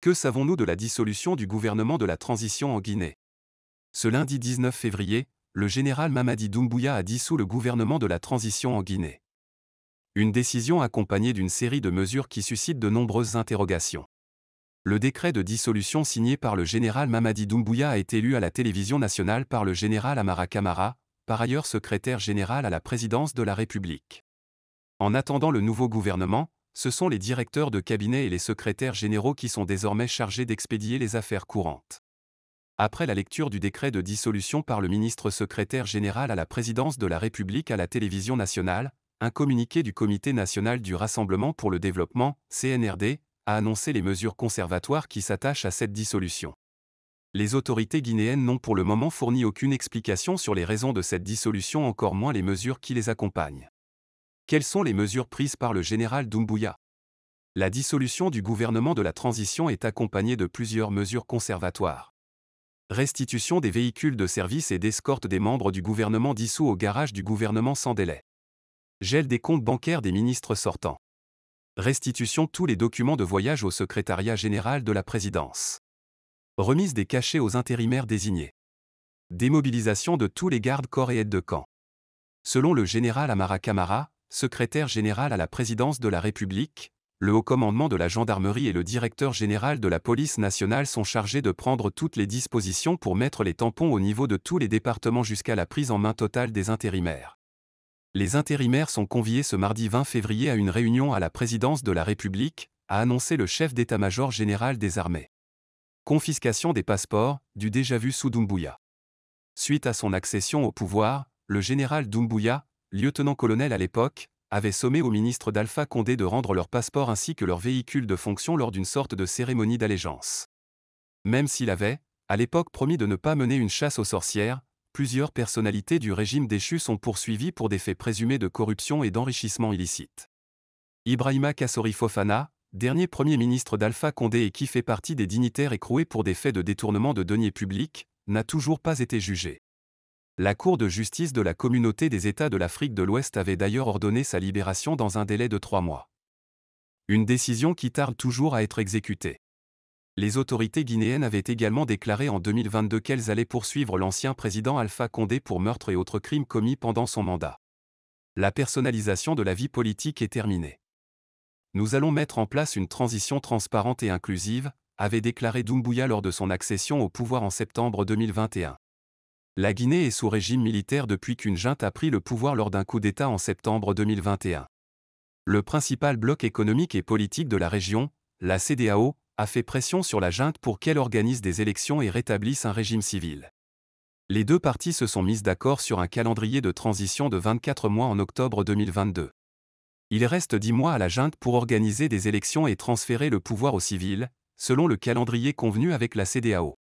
Que savons-nous de la dissolution du gouvernement de la transition en Guinée? Ce lundi 19 février, le général Mamadi Doumbouya a dissous le gouvernement de la transition en Guinée. Une décision accompagnée d'une série de mesures qui suscitent de nombreuses interrogations. Le décret de dissolution signé par le général Mamadi Doumbouya a été lu à la télévision nationale par le général Amara Camara, par ailleurs secrétaire général à la présidence de la République. En attendant le nouveau gouvernement, ce sont les directeurs de cabinet et les secrétaires généraux qui sont désormais chargés d'expédier les affaires courantes. Après la lecture du décret de dissolution par le ministre secrétaire général à la présidence de la République à la télévision nationale, un communiqué du Comité national du Rassemblement pour le développement, CNRD, a annoncé les mesures conservatoires qui s'attachent à cette dissolution. Les autorités guinéennes n'ont pour le moment fourni aucune explication sur les raisons de cette dissolution, encore moins les mesures qui les accompagnent. Quelles sont les mesures prises par le général Doumbouya? La dissolution du gouvernement de la transition est accompagnée de plusieurs mesures conservatoires. Restitution des véhicules de service et d'escorte des membres du gouvernement dissous au garage du gouvernement sans délai. Gel des comptes bancaires des ministres sortants. Restitution tous les documents de voyage au secrétariat général de la présidence. Remise des cachets aux intérimaires désignés. Démobilisation de tous les gardes-corps et aides de camp. Selon le général Amara Camara, secrétaire général à la présidence de la République, le haut commandement de la gendarmerie et le directeur général de la police nationale sont chargés de prendre toutes les dispositions pour mettre les tampons au niveau de tous les départements jusqu'à la prise en main totale des intérimaires. Les intérimaires sont conviés ce mardi 20 février à une réunion à la présidence de la République, a annoncé le chef d'état-major général des armées. Confiscation des passeports, du déjà-vu sous Doumbouya. Suite à son accession au pouvoir, le général Doumbouya, lieutenant-colonel à l'époque, avait sommé au ministre d'Alpha Condé de rendre leurs passeports ainsi que leurs véhicules de fonction lors d'une sorte de cérémonie d'allégeance. Même s'il avait, à l'époque, promis de ne pas mener une chasse aux sorcières, plusieurs personnalités du régime déchu sont poursuivies pour des faits présumés de corruption et d'enrichissement illicite. Ibrahima Kassori Fofana, dernier premier ministre d'Alpha Condé et qui fait partie des dignitaires écroués pour des faits de détournement de deniers publics, n'a toujours pas été jugé. La Cour de justice de la Communauté des États de l'Afrique de l'Ouest avait d'ailleurs ordonné sa libération dans un délai de 3 mois. Une décision qui tarde toujours à être exécutée. Les autorités guinéennes avaient également déclaré en 2022 qu'elles allaient poursuivre l'ancien président Alpha Condé pour meurtre et autres crimes commis pendant son mandat. La personnalisation de la vie politique est terminée. Nous allons mettre en place une transition transparente et inclusive, avait déclaré Doumbouya lors de son accession au pouvoir en septembre 2021. La Guinée est sous régime militaire depuis qu'une junte a pris le pouvoir lors d'un coup d'État en septembre 2021. Le principal bloc économique et politique de la région, la CEDEAO, a fait pression sur la junte pour qu'elle organise des élections et rétablisse un régime civil. Les deux parties se sont mises d'accord sur un calendrier de transition de 24 mois en octobre 2022. Il reste 10 mois à la junte pour organiser des élections et transférer le pouvoir aux civils, selon le calendrier convenu avec la CEDEAO.